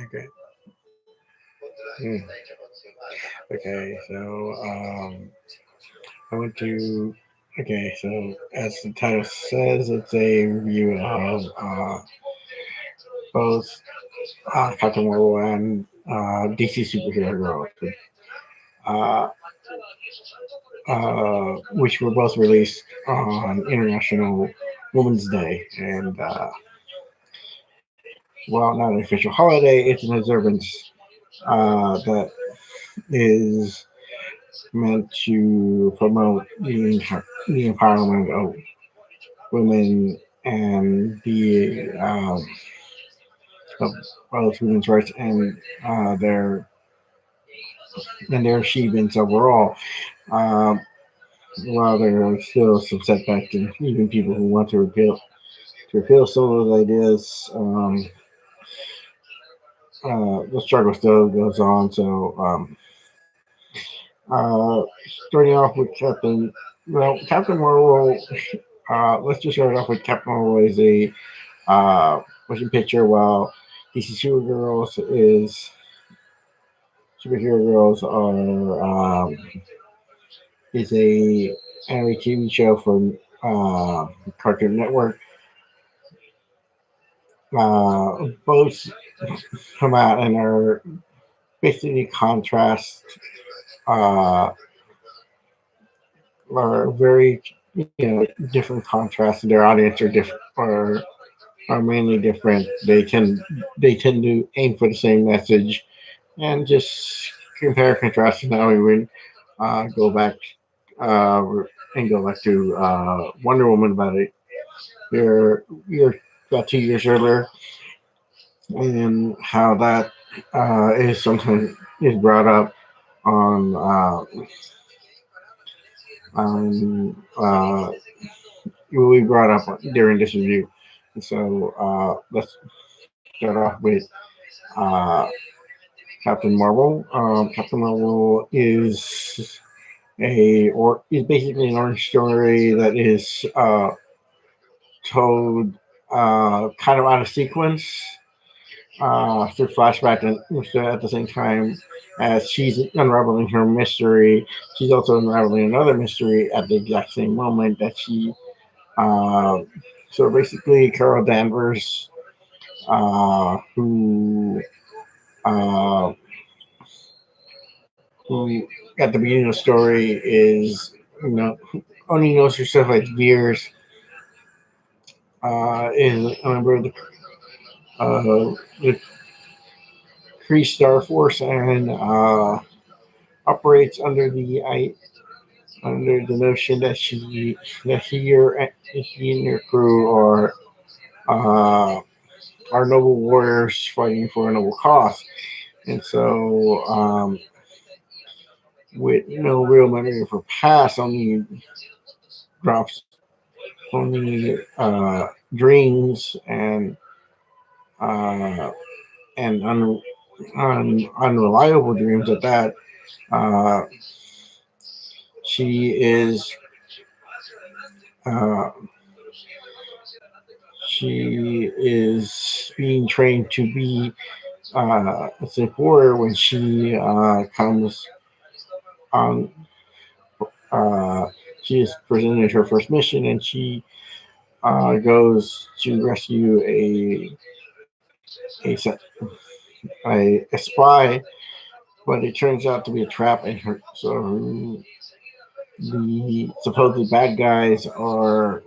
Okay. Hmm. Okay, so I went to. Okay, so as the title says, it's a review of both Captain Marvel and DC Superhero Girls, uh, which were both released on International Women's Day. And while not an official holiday, it's an observance that is meant to promote the empowerment of women and the of both women's rights uh, their their achievements overall. Um, while there are still some setbacks, and even people who want to repeal some of those ideas, the struggle still goes on. So, uh, starting off with Captain Marvel. Let's just start off with Captain Marvel is a motion picture, while DC Superhero Girls is a anime TV show from Cartoon Network. Both come out and are basically contrast, uh, are very different contrasts. Their audience are different, are mainly different. They tend to aim for the same message, and just compare and contrast. Now we would go back uh, and go back to Wonder Woman about it. You're about 2 years earlier, and how that is sometimes is brought up on on will be brought up during this review. So let's start off with uh, Captain Marvel. Captain Marvel is basically an orange story that is told kind of out of sequence through flashback, and so at the same time as she's unraveling her mystery, she's also unraveling another mystery at the exact same moment that she. Uh, so basically, Carol Danvers, who uh, who at the beginning of the story is only knows herself as Veers, is a member of the Kree Star Force, and operates under the notion that she and her crew uh, are noble warriors fighting for a noble cause. And so, with no real memory of her past, drops only dreams uh, and unreliable dreams at that. Uh, she is uh, she is being trained to be a Sith warrior when she comes on. Uh, she is presented her first mission, and she goes to rescue a a spy, but it turns out to be a trap, and the supposed bad guys are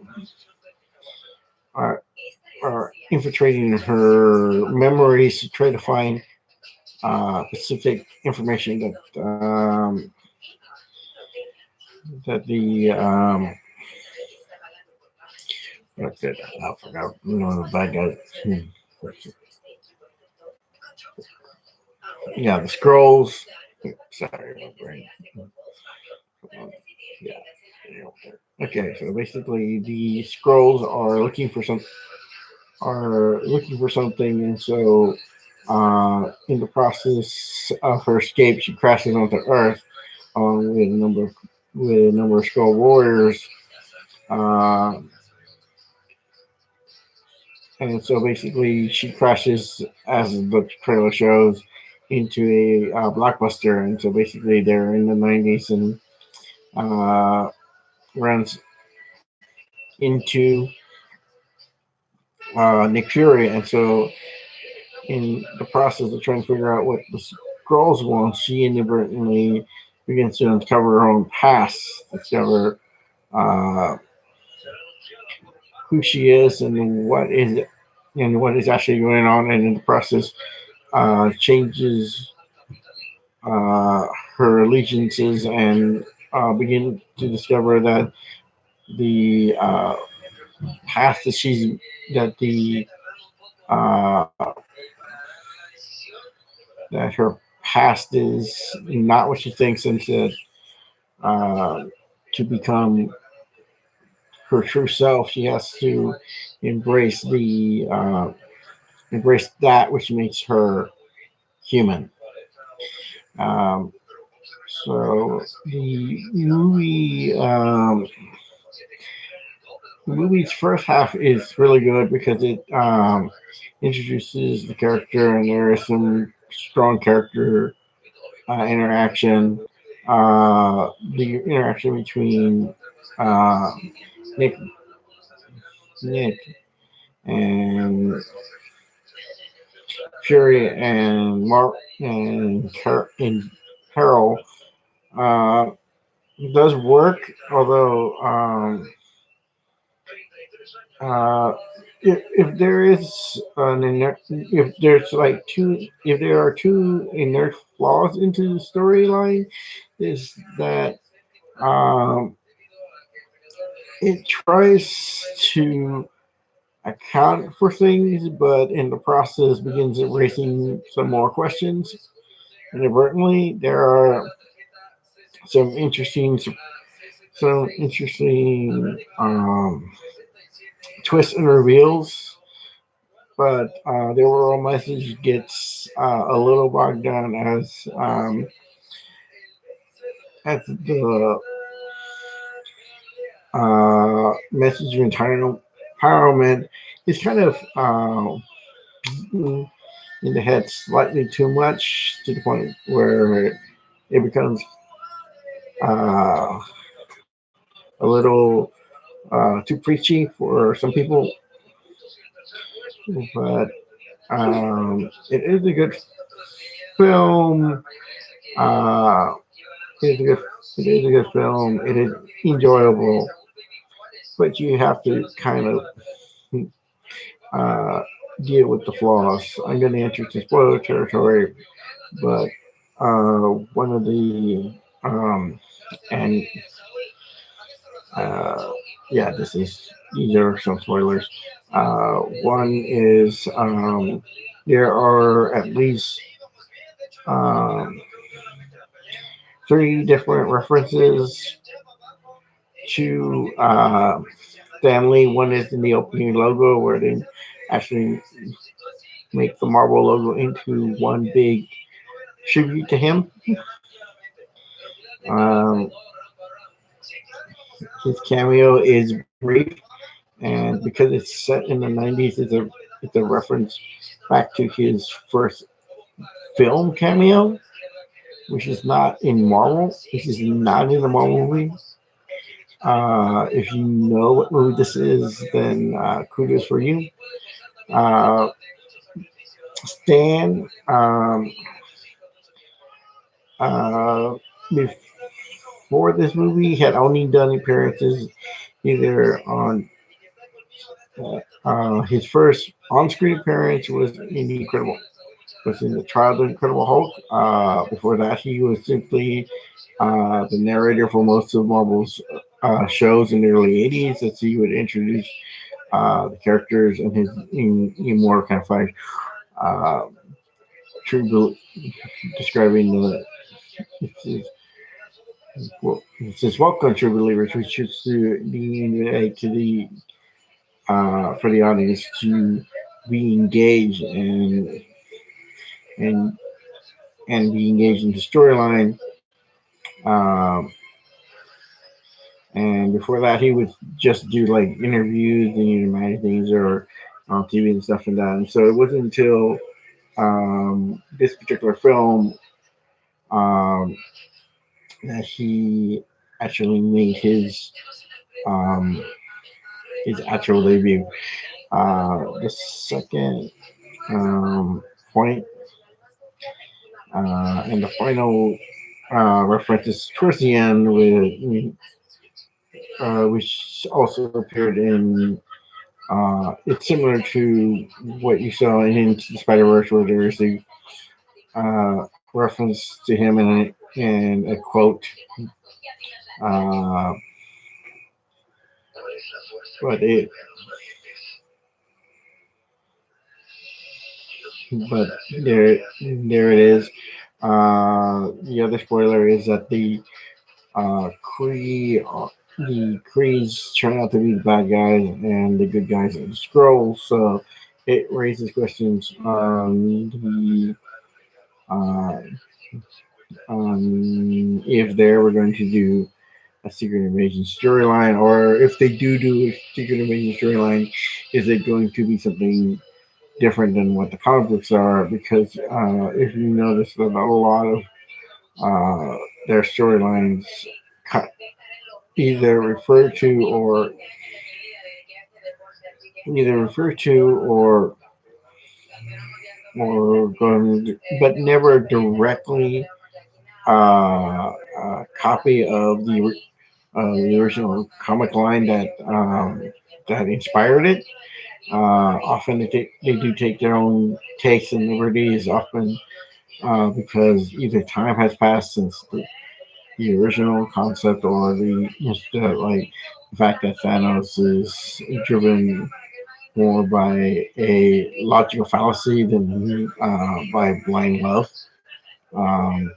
are infiltrating her memories to try to find specific information that the what's it? I forgot. The bad guy. Hmm. Yeah, the scrolls. Sorry, my brain. Yeah. Okay, so basically the scrolls are looking for something, and so in the process of her escape, she crashes onto Earth along with a number of scroll warriors. Uh, and so basically she crashes, as the trailer shows, into a blockbuster, and so basically they're in the 90s and uh, runs into Nick Fury, and so in the process of trying to figure out what the girls want, she inadvertently begins to uncover her own past, discover uh, who she is and what is actually going on, and in the process changes uh, her allegiances and begin to discover that the past that the uh, that her past is not what she thinks, and uh, to become her true self, she has to embrace embrace that which makes her human. Um, so the movie's first half is really good because it introduces the character, and there is some strong character interaction. The interaction between uh, Nick, Nick, and Fury and Mark and Carol uh, does work, although uh, if there is if there's like if there are two inert flaws into the storyline, is that um, it tries to account for things, but in the process begins raising some more questions. Inadvertently, there are some interesting twists and reveals, but the overall message gets a little bogged down as the message of empowerment is kind of in the head slightly too much to the point where it becomes uh, a little too preachy for some people, but it is a good film. Uh, it is a good. It is a good film. It is enjoyable, but you have to kind of uh, deal with the flaws. I'm going to enter into spoiler territory, but one of the and uh, yeah, these are some spoilers. One is there are at least um, three different references to Stanley. One is in the opening logo where they actually make the Marvel logo into one big tribute to him. Um, his cameo is brief, and because it's set in the 90s, it's a reference back to his first film cameo, which is not in Marvel. This is not in the Marvel movie. If you know what movie this is, then kudos for you. Uh, Stan, uh, before this movie, had only done appearances either on his first on-screen appearance was in the Trial of the Incredible Hulk. Before that, he was simply the narrator for most of Marvel's shows in the early '80s, as he would introduce the characters and in more kind of like uh, true describing the it's, well, it says welcome to believers, which is to be to the for the audience to be engaged and and be engaged in the storyline. Um, and before that, he would just do like interviews and magazines or on TV and stuff and that. And so it wasn't until this particular film um, that he actually made um, his actual debut. The second point and the final reference is towards the end, which also appeared in. It's similar to what you saw in Spider Verse, where there is a reference to him and a quote. Uh, but it but there it is. The other spoiler is that Kree the Krees turn out to be the bad guys and the good guys are the Scrolls. So it raises questions uh, on if they were going to do a Secret Invasion storyline, or if they do a Secret Invasion storyline, is it going to be something different than what the comic books are? Because if you notice that a lot of uh, their storylines either refer to or going, but never directly copy of the original comic line that inspired it. Often they do take their own takes and liberties, often because either time has passed since the original concept, or like the fact that Thanos is driven more by a logical fallacy than by blind love. Um,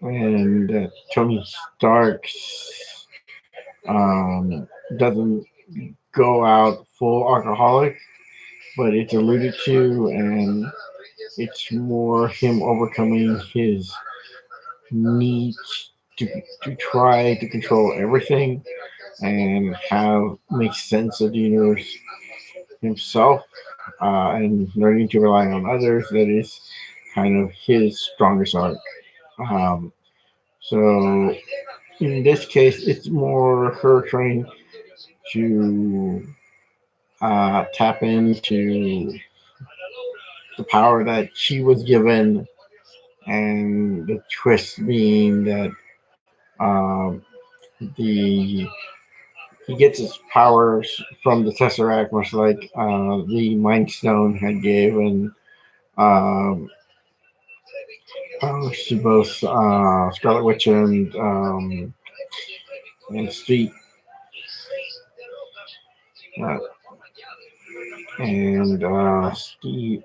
and Tony Stark um, doesn't go out full alcoholic, but it's alluded to, and it's more him overcoming his need to, to try to control everything and have make sense of the universe himself, and learning to rely on others. That is kind of his strongest arc. Um, so in this case, it's more her trying to tap into the power that she was given, and the twist being that um, the he gets his powers from the Tesseract, much like the Mind Stone had given um, to both Scarlet Witch and Street, uh, and Steve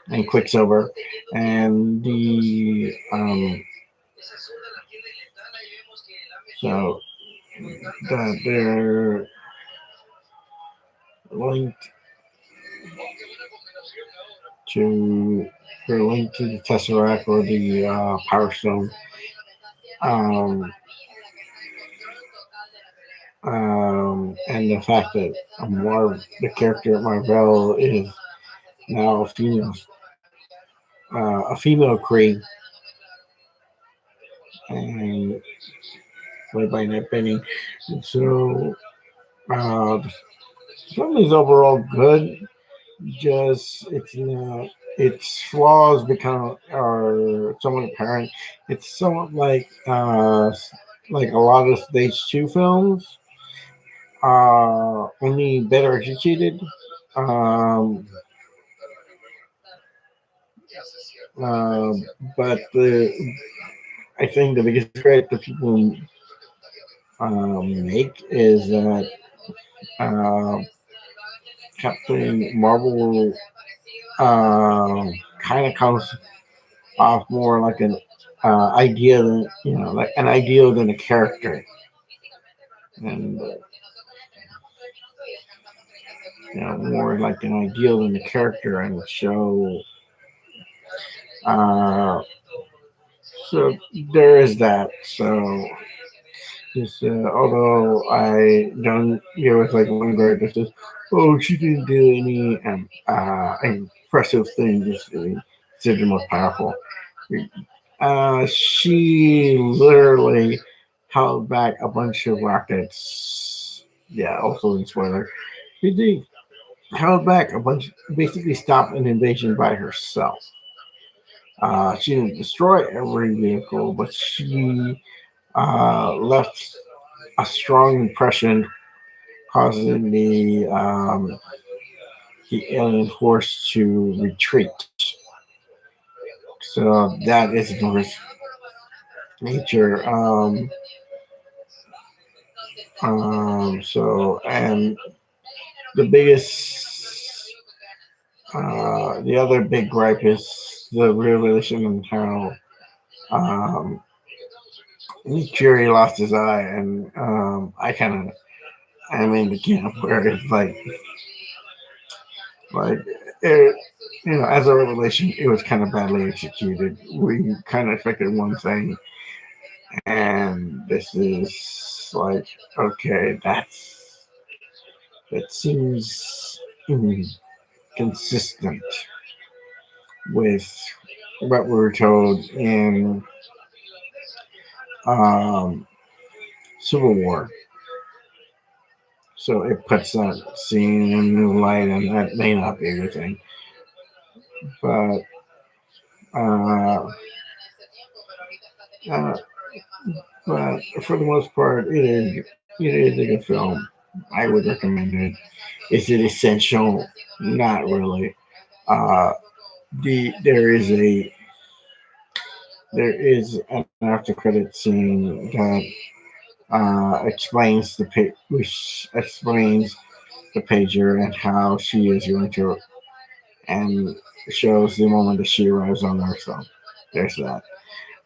and Quicksilver, and so that linked to they're linked to the Tesseract or the Power Stone. Um, and the fact that the character Marvel is now a female Kree, and played by Annette Bening. And so the film is overall good. Just its flaws become are somewhat apparent. It's somewhat like a lot of stage two films, only better executed. Um, uh, but I think the biggest credit that people make is that uh, Captain Marvel kind of comes off more like an idea than like an ideal than a character, and more like an ideal than a character, and so uh, So there is that. So just although I don't, there was like one guy that says, "Oh, she didn't do any impressive things. Considered the most powerful." She literally held back a bunch of rockets. Yeah, also in spoiler. She did held back a bunch, basically stopped an invasion by herself. She didn't destroy every vehicle, but she left a strong impression, causing the alien force to retreat. So that is Norse nature. And the the other big gripe is the revelation and how um, Nick Fury lost his eye, and I'm in the camp where it's like it, as a revelation, it was kind of badly executed. We kind of expected one thing, and this is like, okay, that seems inconsistent with what we were told in um, Civil War. So it puts that scene in a new light, and that may not be a good thing. But uh, uh, but for the most part, it is a good film. I would recommend it. Is it essential? Not really. Uh, there is an after credit scene that which explains the pager and how she is going to, and shows the moment that she arrives on Earth. So there's that.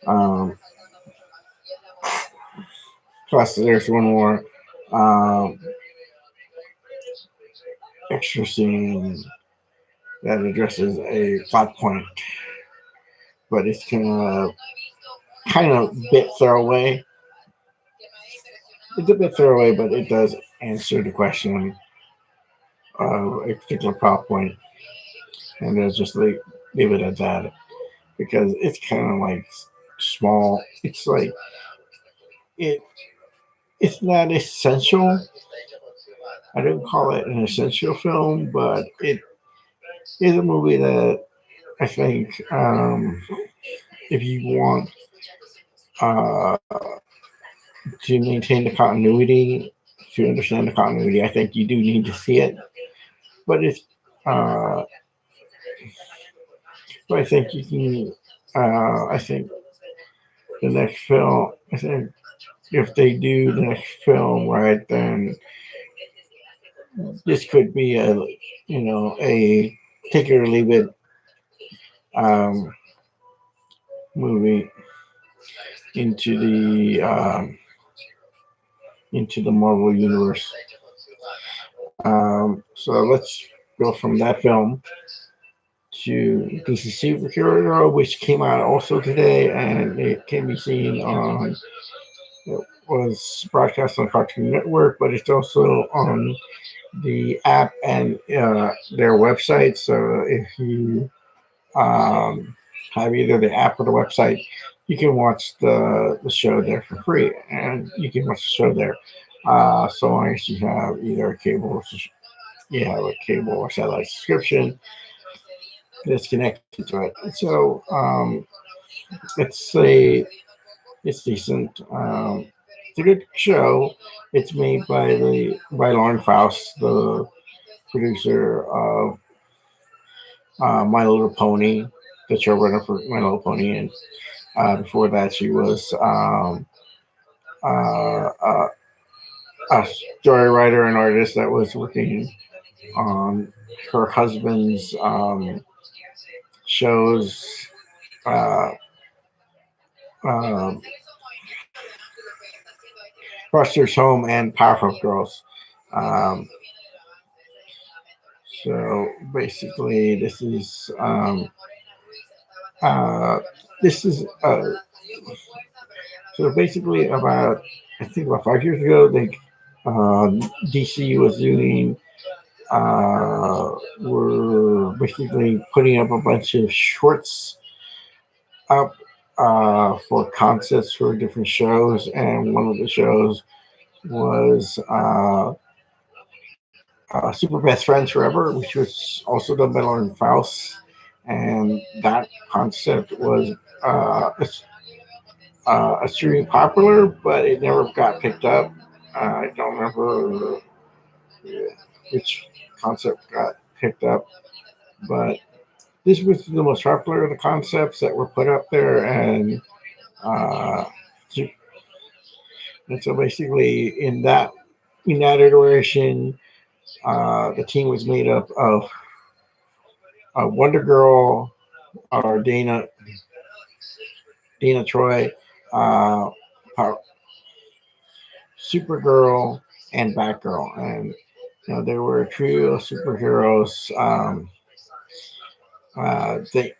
Um, Plus, there's one more um, extra scene that addresses a plot point, but it's kind of bit throwaway. It's a bit throwaway, but it does answer the question of a particular plot point, and there's just leave it at that because it's kind of like small. It's like it. It's not essential. I don't call it an essential film, but it is a movie that I think if you want uh, to maintain the continuity, to understand the continuity, I think you do need to see it. But it's, uh, but I think you can. I think the next film. I think if they do the next film right, then this could be a take it or leave it um, movie into the Marvel universe. So let's go from that film to DC Superhero, which came out also today, and it can be seen on. It was broadcast on Cartoon Network, but it's also on the app and their website. So if you um, have either the app or the website, you can watch the show there for free, and you can watch the show there. So long as you have a cable or satellite subscription that's connected to it. So it's it's decent. It's a good show. It's made by Lauren Faust, the producer of My Little Pony, the showrunner for My Little Pony, and before that she was uh, a story writer and artist that was working on her husband's shows, uh, um, Buster's Home and Powerpuff Girls. Um, so basically, uh, this is So basically, about I think about 5 years ago, uh, DC was doing were basically putting up a bunch of shorts up for concepts for different shows, and one of the shows was Super Best Friends Forever, which was also done by Lauren Faust, and that concept was uh, extremely popular, but it never got picked up. I don't remember which concept got picked up, but this was the most popular of the concepts that were put up there, uh, and so basically in that iteration, the team was made up of Wonder Girl or Dana Troy, uh, Supergirl, and Batgirl, and they were a trio of superheroes. They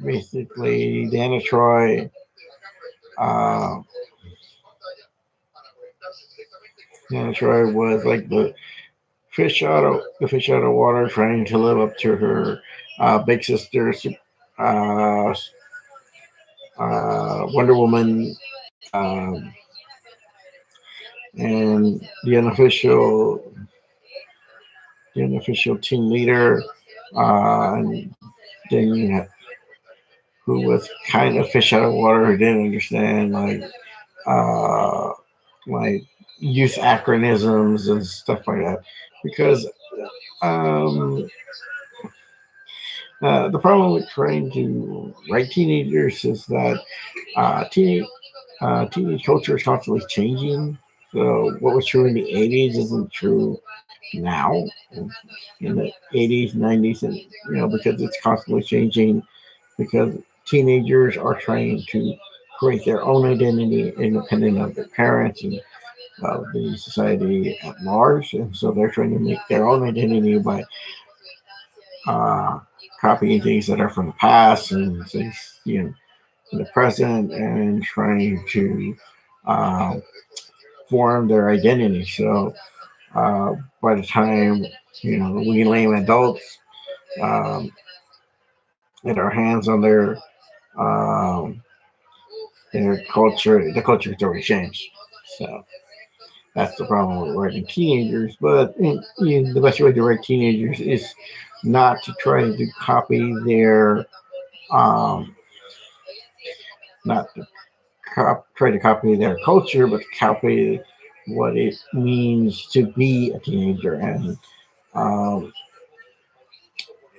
basically Dana Troy. Uh, Dana Troy was like the fish out of water, trying to live up to her big sister, uh, Wonder Woman, and the unofficial team leader, and then who was kind of fish out of water, who didn't understand uh, like youth acronyms and stuff like that, because um, the problem with trying to write teenagers is that teenage culture is constantly changing. So what was true in the '80s isn't true now, in the '80s, '90s, and because it's constantly changing. Because teenagers are trying to create their own identity independent of their parents and of the society at large, and so they're trying to make their own identity by uh, copying things that are from the past and things in the present, and trying to uh, form their identity. So by the time we lame adults um, get our hands on their culture, the culture has already changed. So that's the problem with writing teenagers. But the best way to write teenagers is not to try to copy um, not to try to copy their culture, but to copy what it means to be a teenager. Um,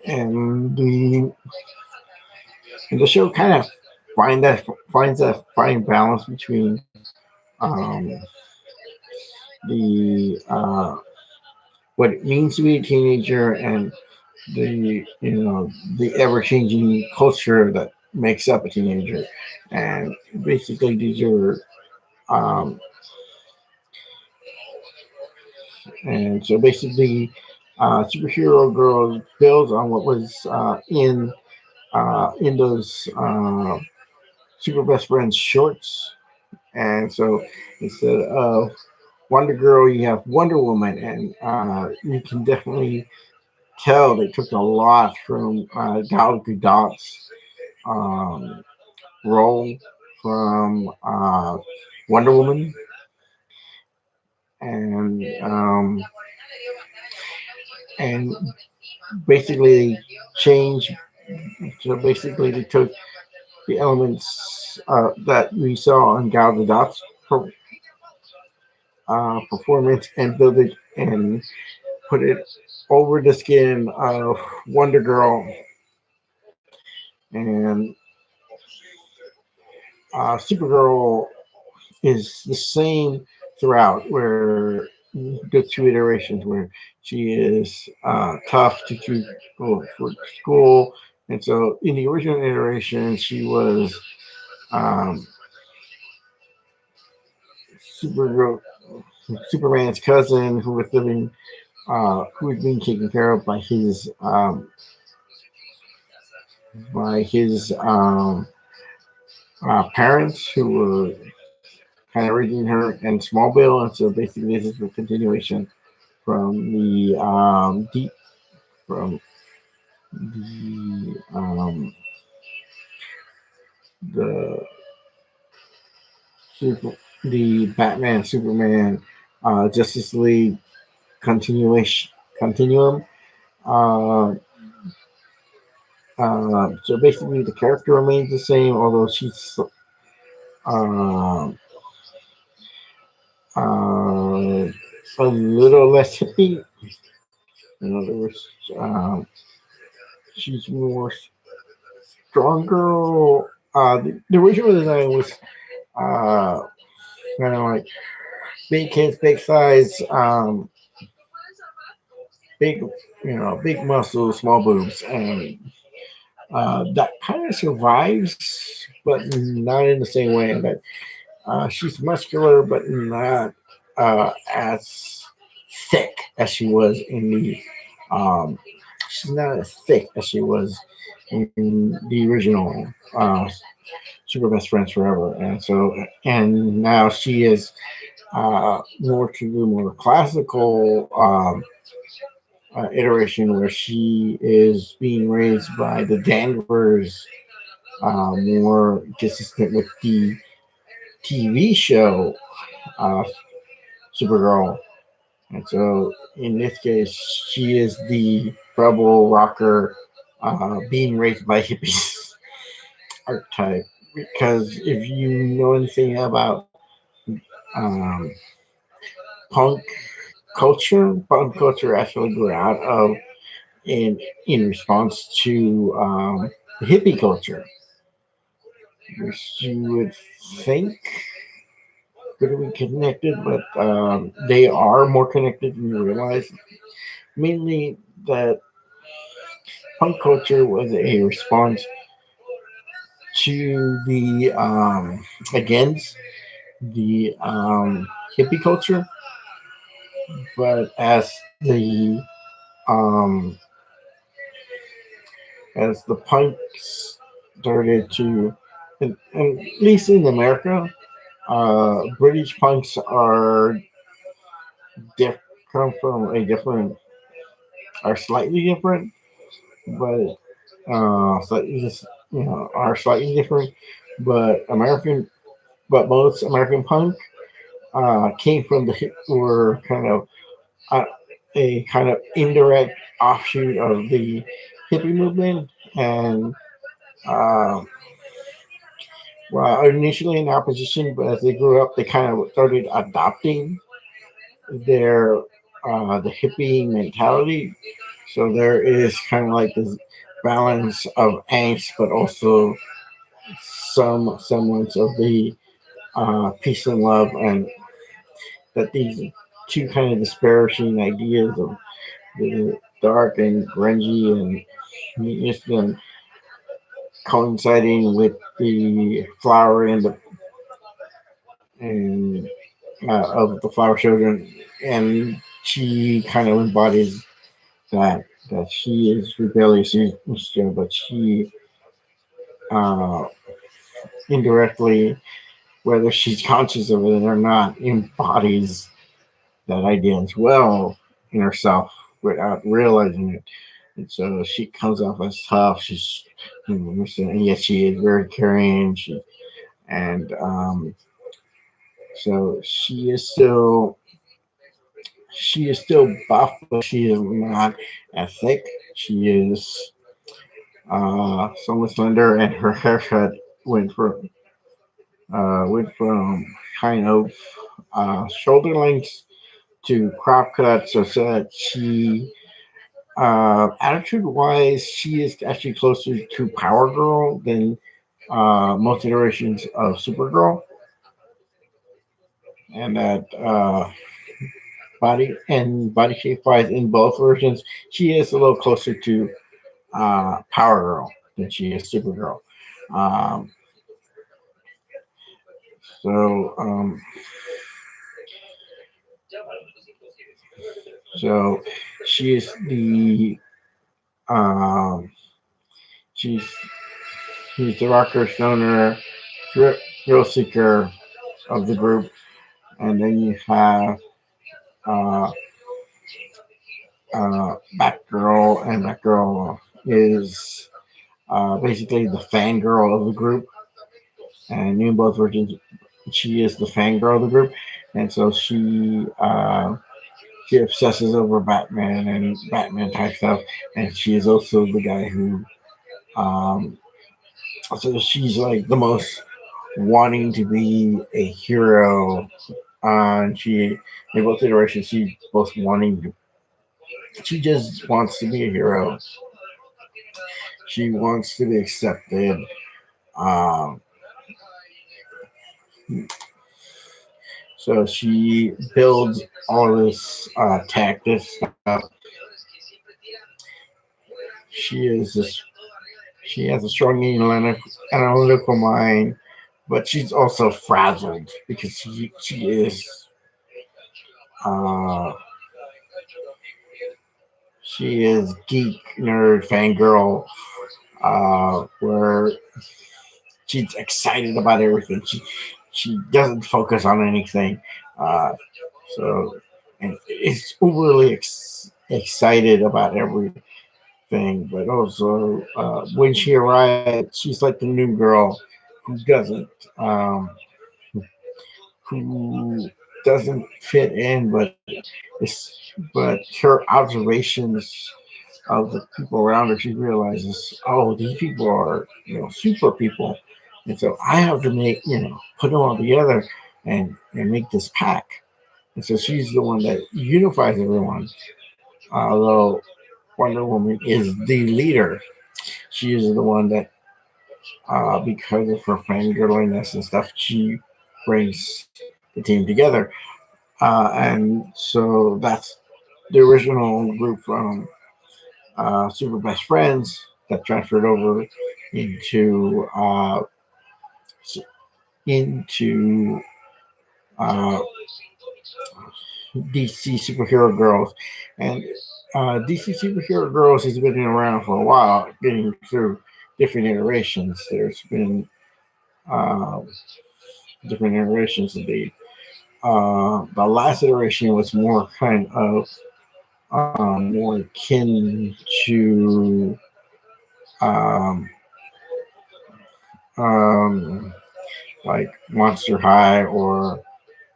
and the show kind of finds that fine balance between um, the what it means to be a teenager and the ever changing culture that makes up a teenager. And basically these are um, and so basically Superhero Girls builds on what was in those Super Best Friends shorts. And so instead of Wonder Girl, you have Wonder Woman, and you can definitely tell they took a lot from Gal Gadot's um, role from Wonder Woman, and and basically changed. So basically, they took the elements that we saw in Gal Gadot's performance and built it and put it over the skin of Wonder Girl, and Supergirl is the same throughout, where the two iterations where she is tough to go for school, and so in the original iteration she was um, Supergirl, Superman's cousin, who was being taken care of by his parents who were kind of raising her in Smallville, and so basically this is a continuation from from the super the Batman Superman Justice League continuation continuum. Uh, so basically, the character remains the same, although she's uh, a little less hippie. In other words, um, she's more stronger. The original design was uh, kind of like big kids, big size, big big muscles, small boobs, and that kind of survives, but not in the same way. That she's muscular, but not as thick as she was in the. Um, she's not as thick as she was in the original Super Best Friends Forever, and now she is more to the more classical iteration where she is being raised by the Danvers, more consistent with the TV show uh, Supergirl. And so in this case, she is the rebel rocker being raised by hippies archetype. Because if you know anything about um, punk punk culture actually grew out of in response to the hippie culture, which you would think could be connected, but they are more connected than you realize. Mainly that punk culture was a response to the against the hippie culture, but um, as the punks started to, and at least in America, British punks are come from a different, are slightly different, but slightly just are slightly different, but American, but most American punk came from were kind of uh, a kind of indirect offshoot of the hippie movement, and uh, well, initially in opposition, but as they grew up, they kind of started adopting their the hippie mentality. So there is kind of like this balance of angst, but also some semblance of the peace and love, and that these two kind of disparaging ideas of the dark and grungy and neatness and coinciding with the flower and of the flower children, and she kind of embodies that she is rebellious, but she uh, indirectly, whether she's conscious of it or not, embodies that idea as well in herself without realizing it. And so she comes off as tough. She's, and yet she is very caring. And so she is still buff, but she is not as thick. She is somewhat slender, and her haircut went from kind of shoulder length to crop cut, so that she attitude wise, she is actually closer to Power Girl than most iterations of Supergirl, and that body shape wise in both versions, she is a little closer to Power Girl than she is Supergirl. Um, so um, so she is the um, she's she's the rocker stoner thrill seeker of the group, and then you have uh, Batgirl, and Batgirl is basically the fangirl of the group, and in both versions, she is the fangirl of the group, and so she obsesses over Batman and Batman type stuff, and she is also the guy who um, so she's like the most wanting to be a hero. And she in both iterations, she both wanting to, she just wants to be a hero. She wants to be accepted. Um, so she builds all this tech, this stuff. She is this. She has a strong analytical mind, but she's also frazzled because she is uh, she is geek nerd fangirl, where she's excited about everything. She doesn't focus on anything. Uh, so and it's overly excited about everything, but also when she arrives, she's like the new girl who doesn't um, who doesn't fit in, but her observations of the people around her, she realizes, oh, these people are super people, and so I have to make put them all together and make this pack. And so she's the one that unifies everyone. Although Wonder Woman is the leader, she is the one that, because of her fangirliness and stuff, she brings the team together. And so that's the original group from Super Best Friends that transferred over into into uh, DC Superhero Girls, and DC Superhero Girls has been around for a while, getting through different iterations. There's been uh, different iterations of the last iteration was more kind of more akin to um, um, like Monster High or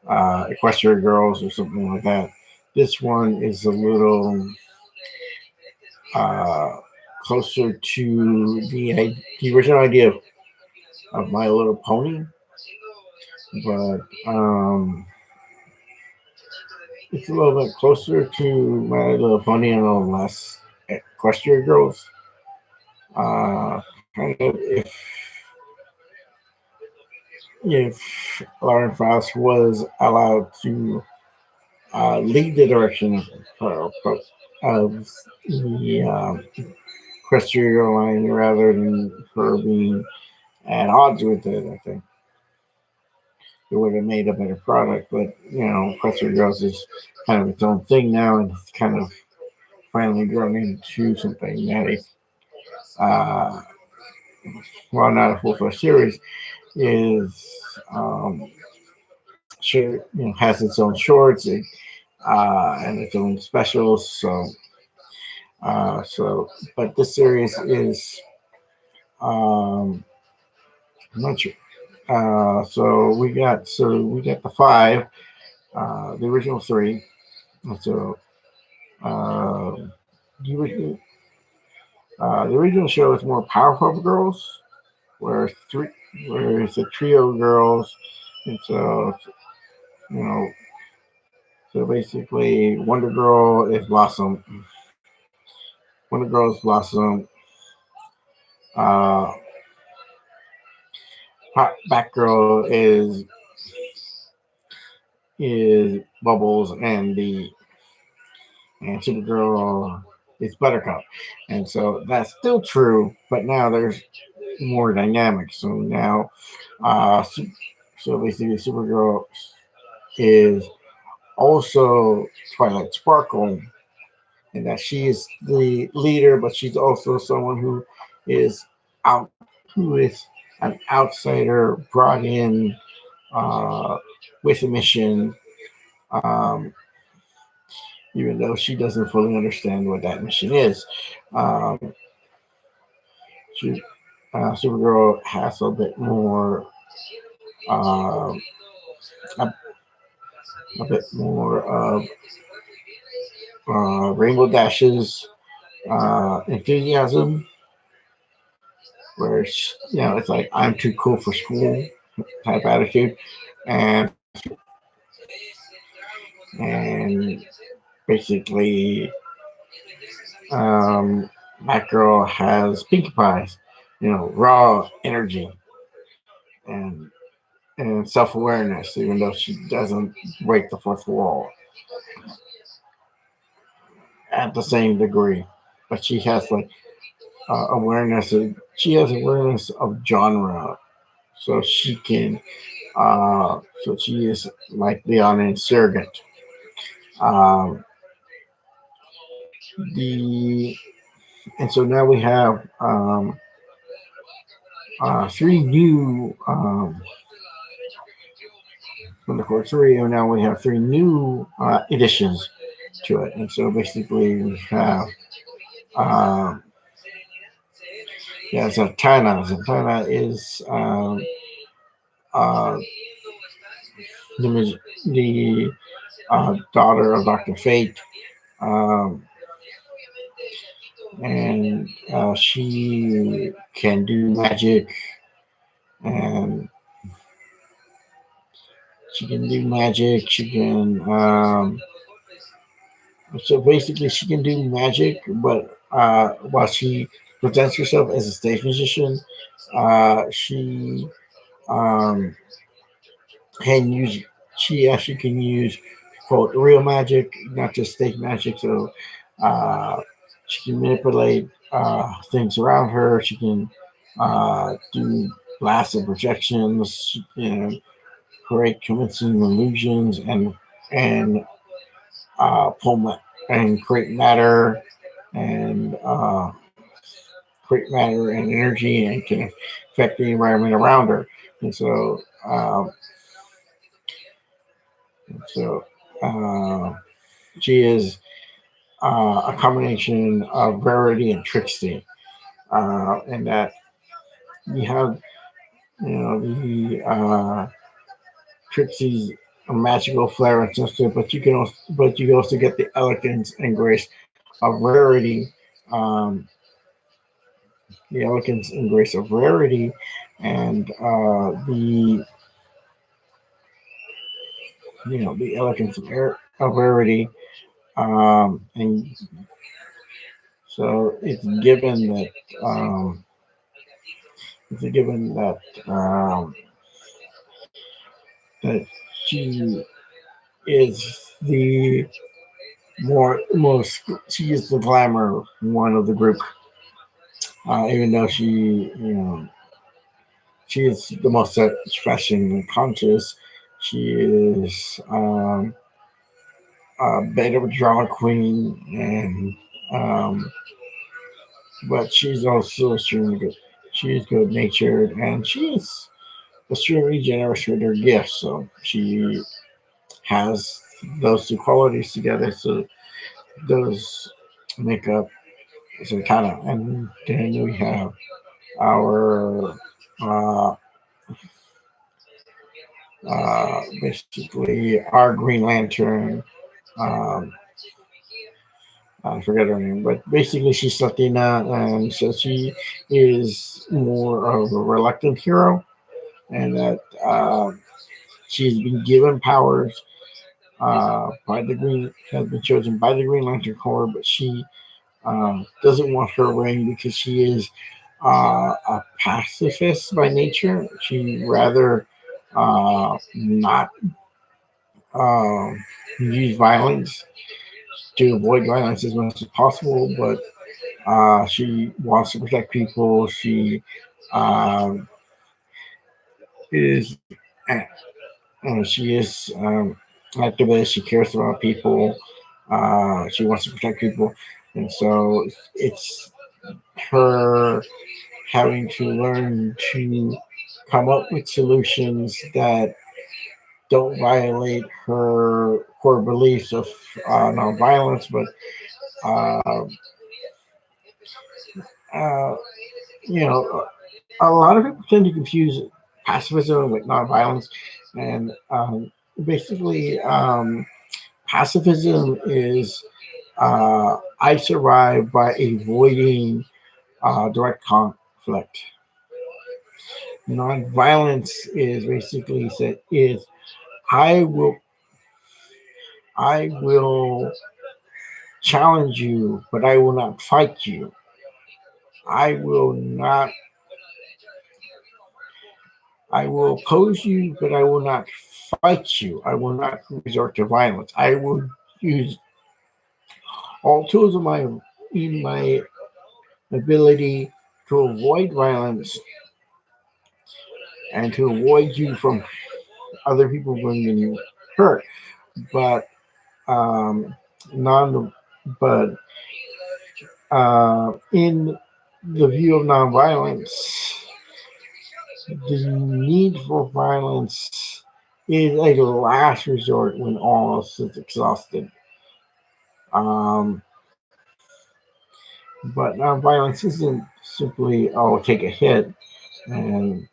Equestria Girls or something like that. This one is a little uh, closer to the original idea of My Little Pony, but it's a little bit closer to My Little Pony and a little less Equestria Girls. Kind of if Lauren Faust was allowed to lead the direction of the Equestria line rather than her being at odds with it, I think it would have made a better product. But Equestria Girls is kind of its own thing now, and it's kind of finally grown into something that is, uh, well, not a full-fledged series, is um, sure has its own shorts and its own specials. So, but this series is um, I'm not sure. So we got the five, the original three. So uh, the original the original show is more Powerpuff Girls, where three where it's a trio of girls, and so you know so basically Wonder Girl is Blossom. Wonder Girl is Blossom. Uh, Batgirl is Bubbles, and Supergirl is Buttercup. And so that's still true, but now there's more dynamic. So now, uh, so basically, Supergirl is also Twilight Sparkle, and that she is the leader, but she's also someone who is out, who is an outsider brought in uh, with a mission, um, even though she doesn't fully understand what that mission is. Um, she, Supergirl has a bit more, uh, a, a bit more of Rainbow Dash's enthusiasm, where it's like I'm too cool for school type attitude, and and basically, um, that girl has Pinkie Pies, raw energy and self awareness, even though she doesn't break the fourth wall at the same degree. But she has like awareness. She has awareness of genre, so she can. So she is like Leon and Surrogate. Um, the and so now we have three new from the core three, and now we have three new additions to it. And so basically, we have um, yeah, Zatanna. Zatanna is uh, the daughter of Doctor Fate, um, and she can do magic, and she can do magic. She can so basically she can do magic, but while she presents herself as a stage musician, she um, can use she actually can use quote real magic, not just stage magic. So uh, she can manipulate things around her. She can do blasts and projections. She can create convincing illusions and and create matter and and energy and can affect the environment around her. And so uh, she is a combination of rarity and tricksy, and that you have the Trixie's magical flair and sensitive, but you also get the elegance and grace of rarity, um, the elegance and grace of rarity, and the elegance of rarity, and so um, it's a given that she is the most she is the glamour one of the group, even though she is the most fashion conscious. She is a bit of a drama queen, and um, but she's also extremely good. She is good natured, and she is extremely generous with her gifts. So she has those two qualities together. So those make up Zatanna. And then we have our uh, basically our Green Lantern. Um, I forget her name, but basically she's Latina, and so she is more of a reluctant hero, and that she's been given powers by the Green has been chosen by the Green Lantern Corps, but she doesn't want her ring because she is a pacifist by nature. She rather not use violence to avoid violence as much as possible, but she wants to protect people. She um, is she is activist. She cares about people. She wants to protect people, and so it's her having to learn to come up with solutions that don't violate her core beliefs of nonviolence, but uh, uh, you know, a lot of people tend to confuse pacifism with nonviolence, and basically, pacifism is I survive by avoiding direct conflict. Nonviolence is basically said is I will I will challenge you, but I will not fight you. I will not I will oppose you, but I will not fight you. I will not resort to violence. I will use all tools of my ability to avoid violence and to avoid you from other people being hurt. But um, non, but in the view of nonviolence, the need for violence is a last resort when all else is exhausted. Um, but nonviolence isn't simply take a hit and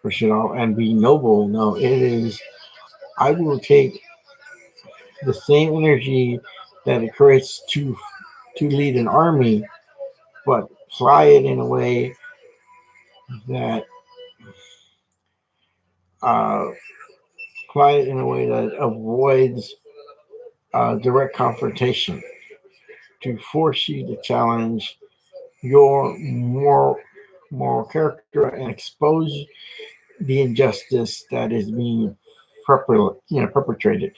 push it off and be noble. No, it is I will take the same energy that it creates to lead an army, but apply it in a way that uh, apply it in a way that avoids direct confrontation to force you to challenge your moral character and expose the injustice that is being perpetrated.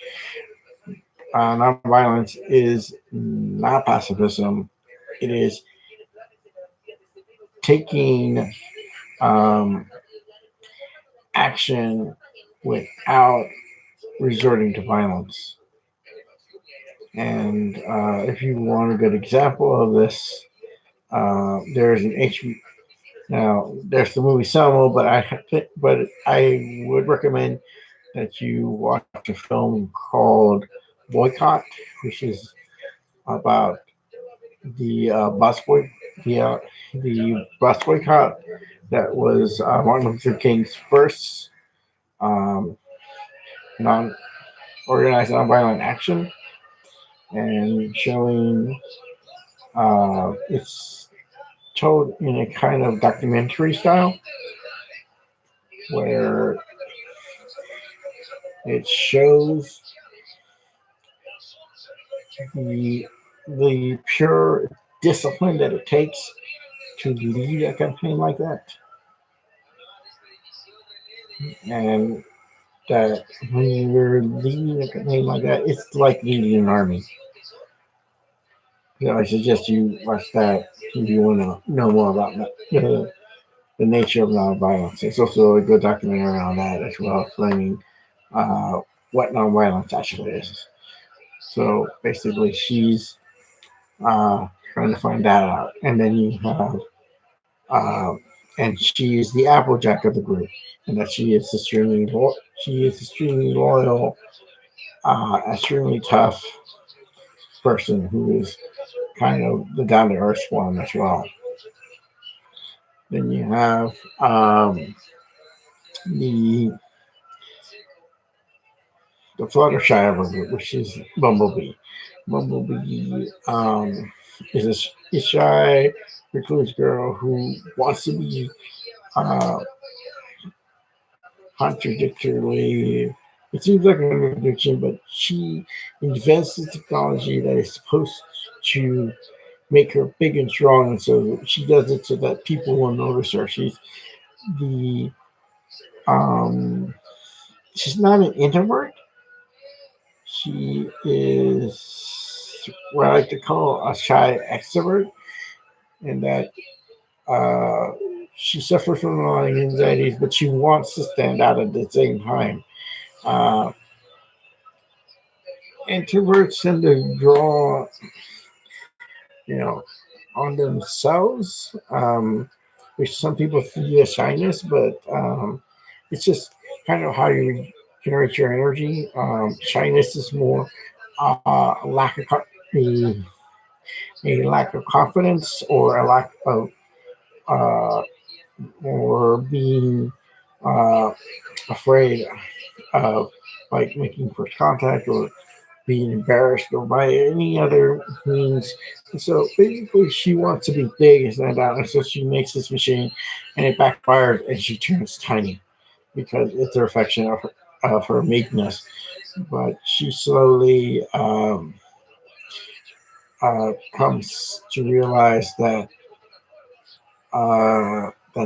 Nonviolence is not pacifism. It is taking um, action without resorting to violence. And if you want a good example of this, there's an now there's the movie Selma, but I would recommend that you watch a film called Boycott, which is about the the bus boycott that was Martin Luther King's first um, non organized nonviolent action, and showing it's told in a kind of documentary style where it shows the the pure discipline that it takes to lead a campaign like that, and that when you're leading a campaign like that, it's like leading an army. I suggest you watch that if you want to know more about the nature of nonviolence. It's also a good documentary on that as well, explaining uh, what nonviolence actually is. So basically, she's trying to find that out, and then you have, uh, and she is the Applejack of the group, and that she is extremely loyal, extremely tough person who is kind of the down to earth one as well. Then you have the the Fluttershy of a group, which is Bumblebee. Bumblebee is a shy recluse girl who wants to be uh, contradictorily. It seems like a contradiction, but she invents the technology that is supposed to make her big and strong, and so she does it so that people will notice her. The um, she's not an introvert. She is what I like to call a shy extrovert, in that uh, she suffers from a lot of anxieties, but she wants to stand out at the same time. Uh, Introverts tend to draw, you know, on themselves. which some people see as shyness, but it's just kind of how you generate your energy. Shyness is more a, a lack of confidence or a lack of uh, or being uh, afraid of like making first contact or being embarrassed or by any other means. And so basically, she wants to be big and stand out, and so she makes this machine, and it backfires, and she turns tiny because it's a reflection of her meekness. But she slowly comes to realize that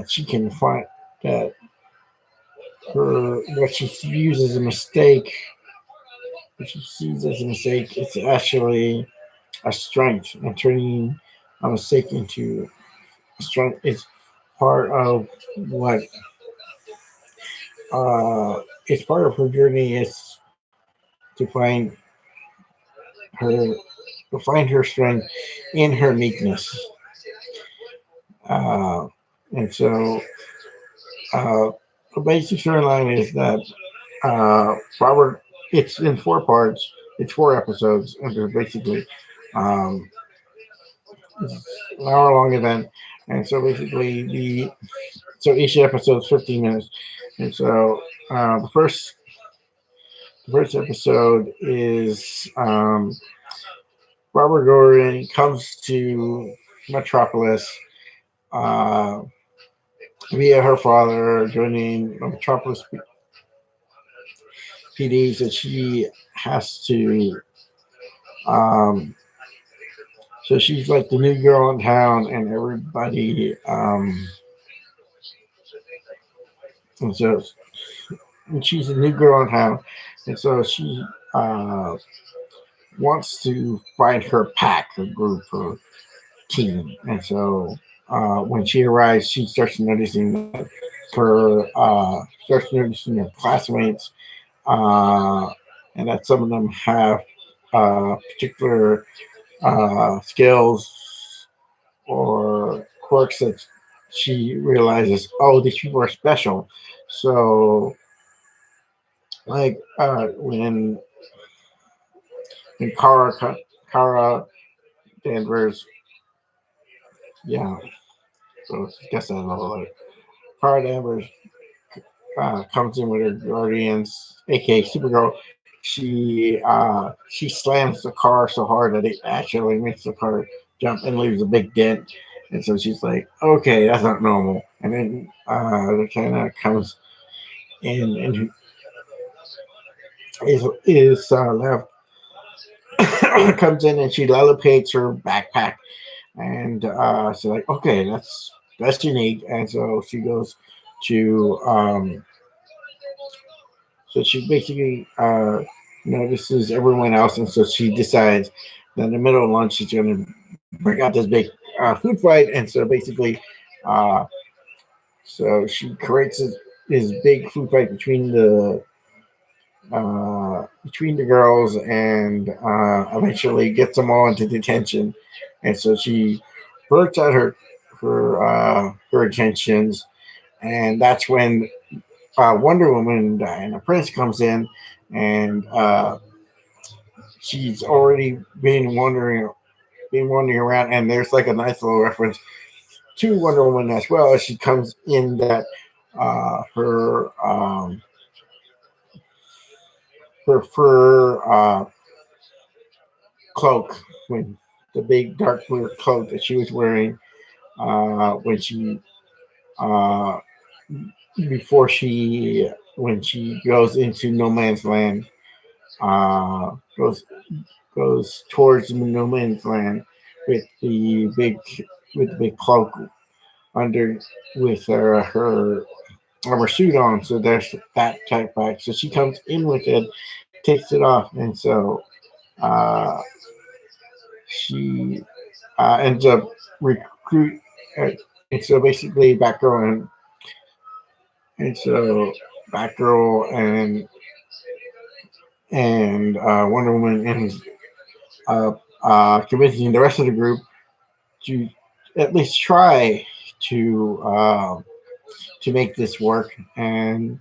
she can find that her what she views as a mistake, what she sees as a mistake, it's actually a strength, and turning a mistake into a strength is part of what it's part of her journey is to her find her strength in her meekness. Uh, and so uh, the basic storyline is that Robert, it's in four parts, it's four episodes, and they're basically um, it's an hour long event. And so basically, so each episode is 15 minutes. And so the first episode is Robert Gordon comes to Metropolis uh, via her father joining Metropolis PD, so she has to. Um, so she's like the new girl in town, and everybody. And so and she's a new girl in town, and so she uh, wants to find her pack, her group, her team. And so when she arrives, she starts noticing that starts noticing her classmates, uh, and that some of them have particular skills or quirks that she realizes, oh, these people are special. So, like when Kara Danvers, yeah, so I guess that's a little like Kara Danvers comes in with her guardians, aka Supergirl. She slams the car so hard that it actually makes the car jump and leaves a big dent. And so she's like, "Okay, that's not normal." And then Lieutenant comes in and is left comes in and she levitates her backpack, and she's like, "Okay, that's unique." And so she goes to so she basically notices everyone else, and so she decides that in the middle of lunch she's going to break out this big food fight. And so basically, uh, so she creates this big food fight between the girls, and eventually gets them all into detention. And so she blurts out her intentions, and that's when Wonder Woman Diana Prince comes in, and she's already been wandering around, and there's like a nice little reference to Wonder Woman as well as she comes in that her fur cloak, when the big dark blue cloak that she was wearing when she uh, before she when she goes into no man's land, uh, goes goes towards no man's land with the big cloak under with her armor suit on. So there's that type back. So she comes in with it, takes it off, and so uh, she ends up recruit. And so basically, so Batgirl and Wonder Woman ends up convincing the rest of the group to at least try to uh, to make this work, and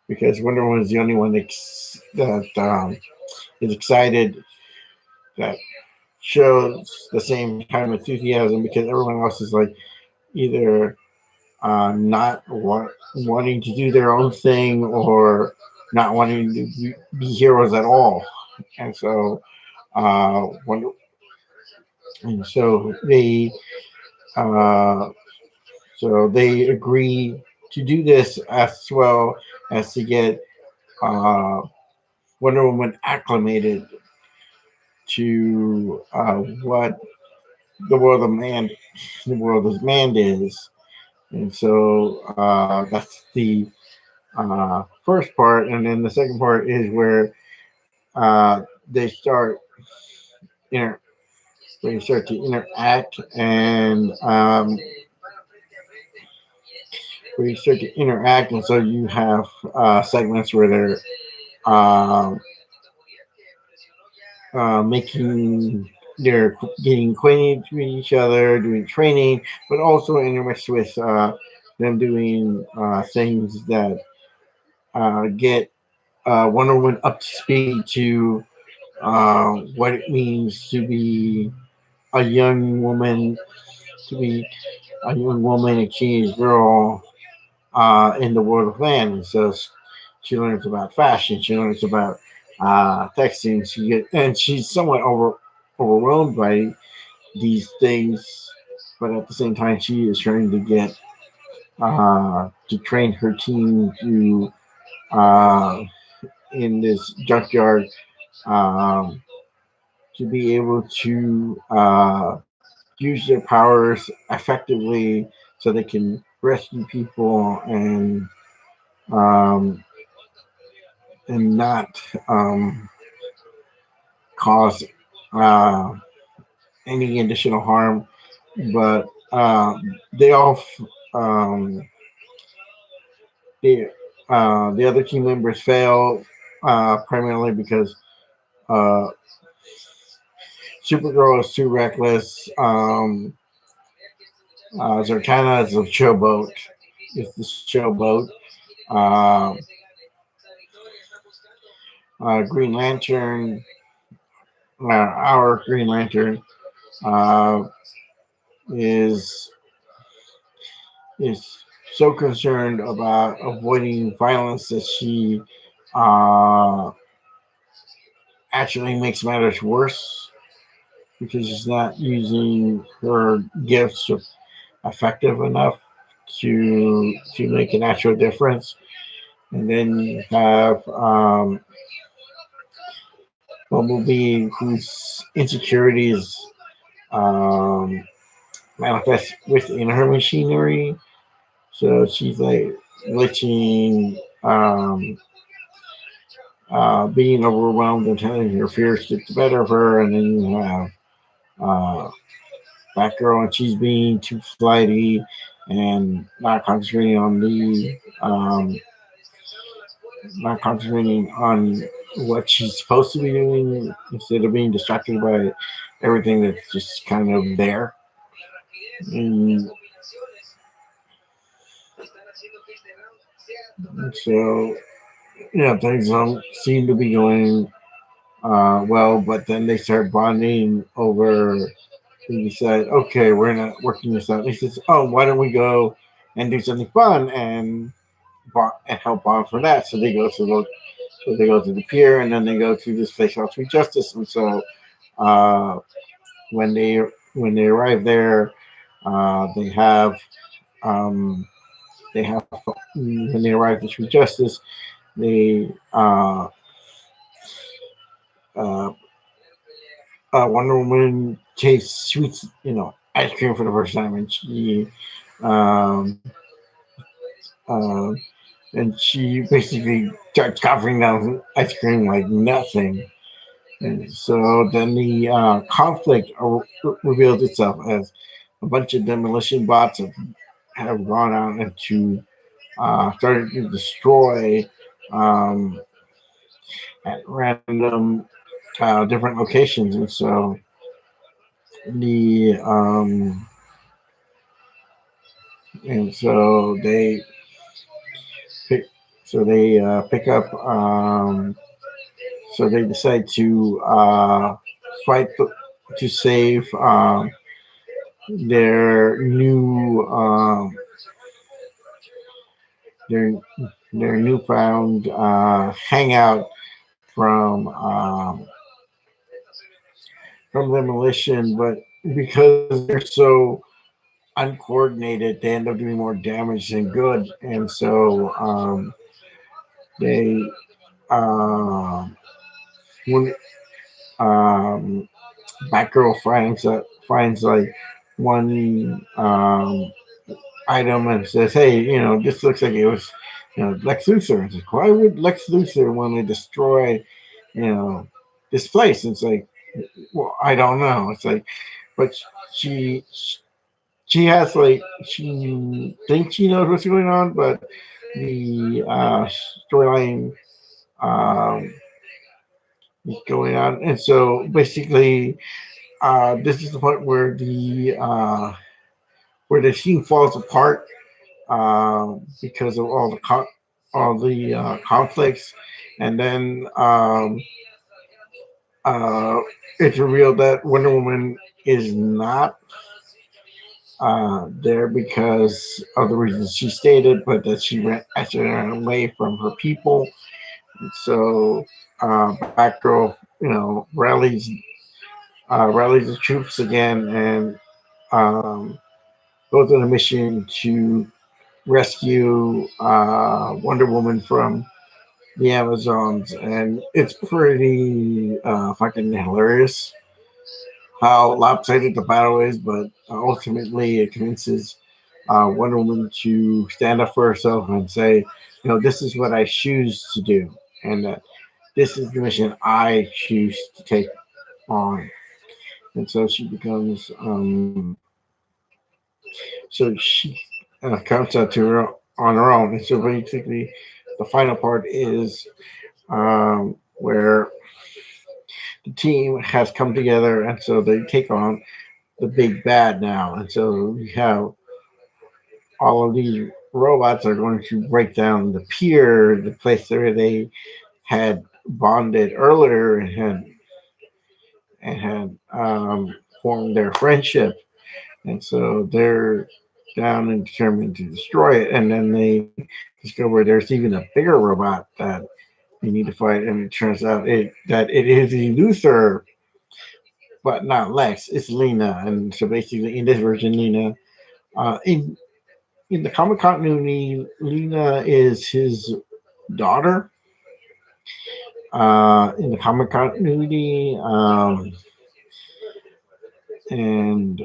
because Wonder Woman is the only one that is excited, that shows the same kind of enthusiasm, because everyone else is like either not wanting to do their own thing, or not wanting to be heroes at all. And so, Wonder, and uh, so they agree to do this as well as to get uh, Wonder Woman acclimated to what the world of man, the world of man is. And so that's the first part, and then the second part is where they start inter- where you start to interact, and where you start to interact, and so you have segments where they're um, making they're getting acquainted with each other, doing training, but also intermixed with them doing things that get Wonder Woman up to speed to what it means to be a young woman, to be a young woman, a teenage girl in the world of man. And so she learns about fashion. She learns about texting. And she's somewhat overwhelmed by these things, but at the same time, she is trying to get to train her team to uh, in this junkyard um, to be able to use their powers effectively so they can rescue people um, and not cause uh, any additional harm. But they all um, the the other team members fail primarily because uh, Supergirl is too reckless. Zatanna is a showboat. Is the showboat. Uh, Green Lantern, our Green Lantern, uh, is is so concerned about avoiding violence that she uh, actually makes matters worse because she's not using her gifts effective enough to make an actual difference. And then you have Bumblebee, whose insecurities um, manifest within her machinery. So she's like glitching, being overwhelmed and telling her fears get the better of her. And then you have uh, Batgirl, and she's being too flighty and not concentrating on what she's supposed to be doing, instead of being distracted by everything that's just kind of there. And so, things don't seem to be going well, but then they start bonding over. He decide, okay, we're not working this out. He says, oh, why don't we go and do something fun and help bond for that? So they go to the pier, and then they go to this place called Sweet Justice. And so uh, when they arrive there, they have they have when they arrive at Sweet Justice, they uh, Wonder Woman tastes sweet, ice cream for the first time, and um, uh, she basically starts coughing down ice cream like nothing. And so then the conflict reveals itself as a bunch of demolition bots have gone out into started to destroy um, at random different locations, and so the and so pick pick up. So they decide to fight to save their new their their newfound hangout from demolition, but because they're so uncoordinated, they end up doing more damage than good, and so they when Batgirl finds like one item and says, "Hey, this looks like it was, Lex Luthor." It's like, why would Lex Luthor want to destroy, you know, this place? It's like, well, I don't know. It's like, but she she has like she thinks she knows what's going on, but the storyline um, is going on, and so basically, this is the point where the team falls apart because of all the conflicts, and then uh, it's revealed that Wonder Woman is not there because of the reasons she stated, but that actually ran away from her people. And so Batgirl, rallies the troops again and goes on a mission to rescue Wonder Woman from the Amazons, and it's pretty fucking hilarious how lopsided the battle is, but ultimately it convinces Wonder Woman to stand up for herself and say, this is what I choose to do, and that this is the mission I choose to take on. And so she becomes, so she comes out to her on her own. And so basically, the final part is where the team has come together, and so they take on the big bad now. And so we have all of these robots are going to break down the pier, the place where they had bonded earlier and had formed their friendship. And so they're down and determined to destroy it. And then they discover there's even a bigger robot that they need to fight. And it turns out that it is a Luthor, but not Lex. It's Lena. And so basically, in this version, Lena, in the comic continuity, Lena is his daughter. In the comic continuity, and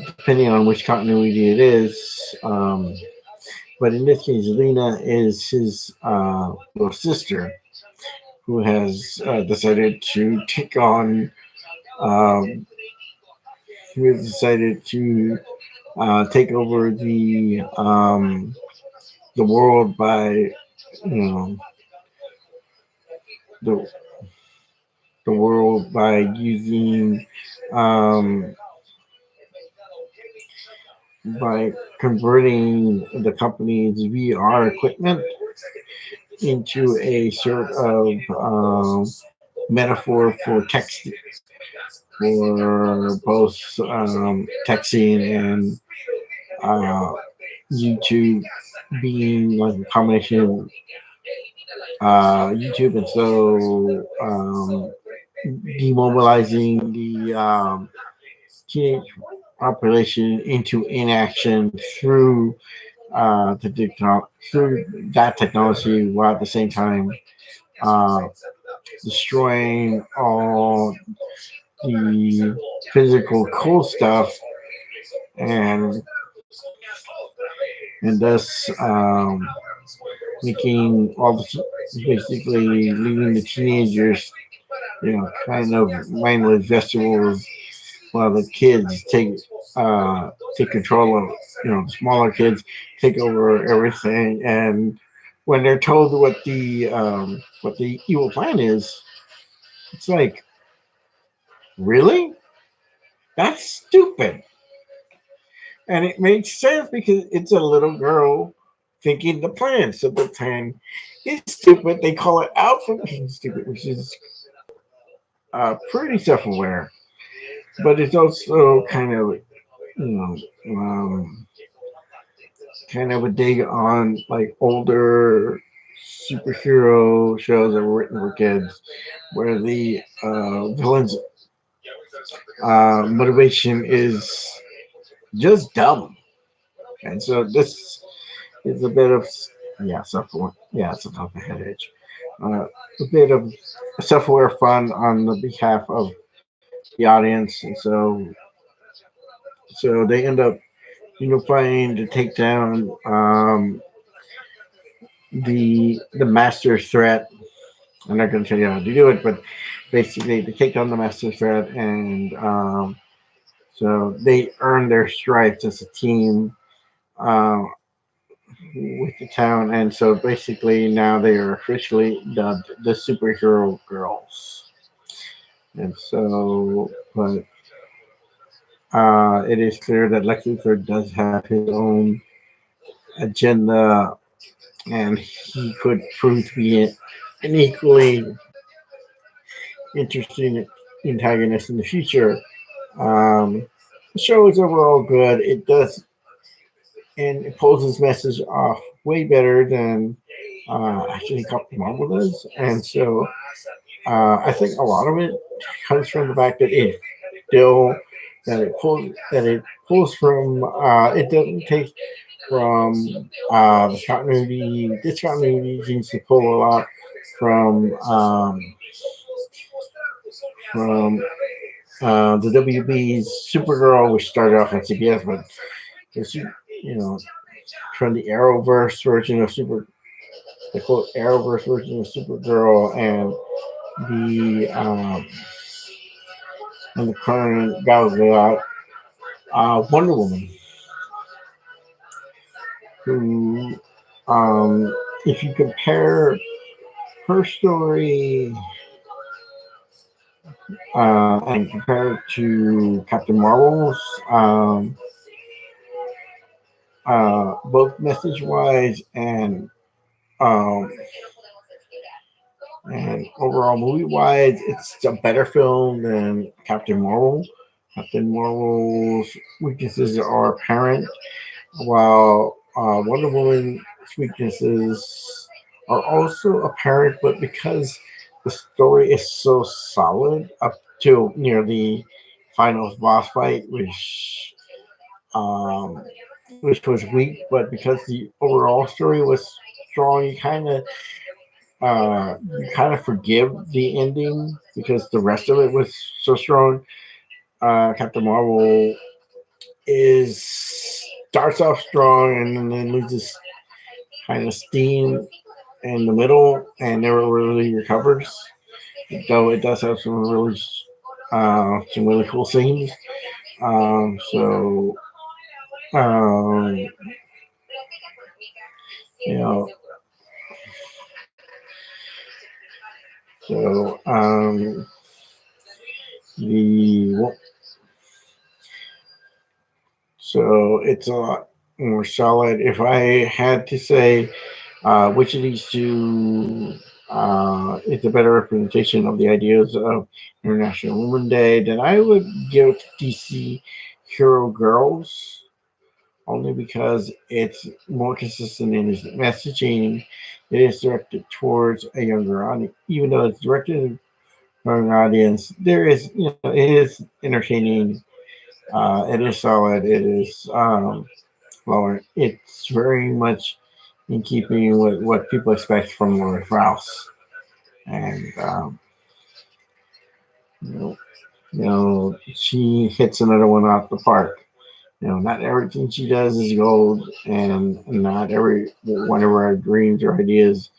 depending on which continuity it is, but in this case, Lena is his little sister who has decided to take on. Um, who has decided to take over the world by the the world by using um, by converting the company's VR equipment into a sort of metaphor for for both texting and uh, YouTube being like a combination of YouTube, and so demobilizing the teenage population into inaction through that technology, while at the same time uh, destroying all the physical cool stuff and thus making all the basically leaving the teenagers, kind of mindless vegetables, while the kids take control of, the smaller kids take over everything. And when they're told what the evil plan is, it's like, really? That's stupid. And it makes sense because it's a little girl thinking the plan. So the plan is stupid. They call it out for being stupid, which is pretty self-aware. But it's also you know, um, kind of a dig on like older superhero shows that were written for kids, where the villain's motivation is just dumb. And so this is a bit of yeah, it's a tough head edge. A bit of self-aware fun on the behalf of the audience, and so they end up unifying to take down the master threat. I'm not going to tell you how to do it, but basically they take down the master threat, and so they earn their stripes as a team uh, with the town, and so basically now they are officially dubbed the superhero girls. And so, but it is clear that Lex Luthor does have his own agenda, and he could prove to be an equally interesting antagonist in the future. Um, the show is overall good. It does, and it pulls its message off way better than actually Captain Marvel does. And so I think a lot of it comes from the fact that still that it pulls from it doesn't take from the continuity. This continuity seems to pull a lot from from the WB's Supergirl, which started off on CBS, but it's, you know, from the Arrowverse version of the quote Arrowverse version of Supergirl, the um, and the current Gal Gadot, Wonder Woman, who, if you compare her story and compare it to Captain Marvel's, both message wise um, and overall movie wise, it's a better film than Captain Marvel. Captain Marvel's weaknesses are apparent, while Wonder Woman's weaknesses are also apparent, but because the story is so solid up to near the final boss fight, um, which was weak, but because the overall story was strong, you kind of forgive the ending because the rest of it was so strong. Captain Marvel is starts off strong and then loses kind of steam in the middle and never really recovers. Though it does have some really cool scenes. So um, you know, so the so it's a lot more solid. If I had to say which of these two is a better representation of the ideas of International Women's Day, then I would give it to DC Hero Girls, only because it's more consistent in its messaging. It is directed towards a younger audience, even though it's directed for an audience. There is, it is entertaining. It is solid. It is well, it's very much in keeping with what people expect from Lori Rouse. And, you know, she hits another one out the park. Not everything she does is gold, and not every one of her dreams or ideas,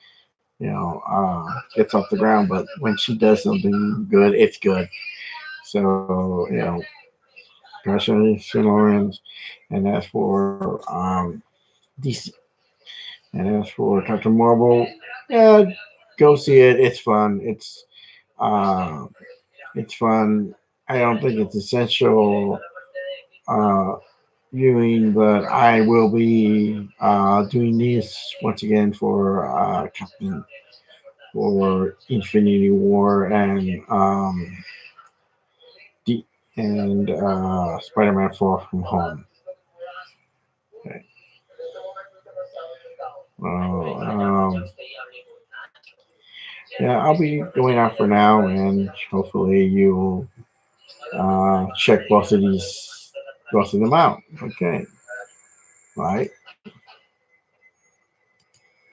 gets off the ground. But when she does something good, it's good. So, congratulations, Lawrence. And as for DC, and as for Captain Marvel, yeah, go see it. It's fun. Uh, it's fun. I don't think it's essential. Uh, viewing, but I will be doing this once again for Captain for Infinity War and D- and Spider-Man Far From Home. Okay. Yeah, I'll be going out for now, and hopefully you'll check both of them out. Okay, right.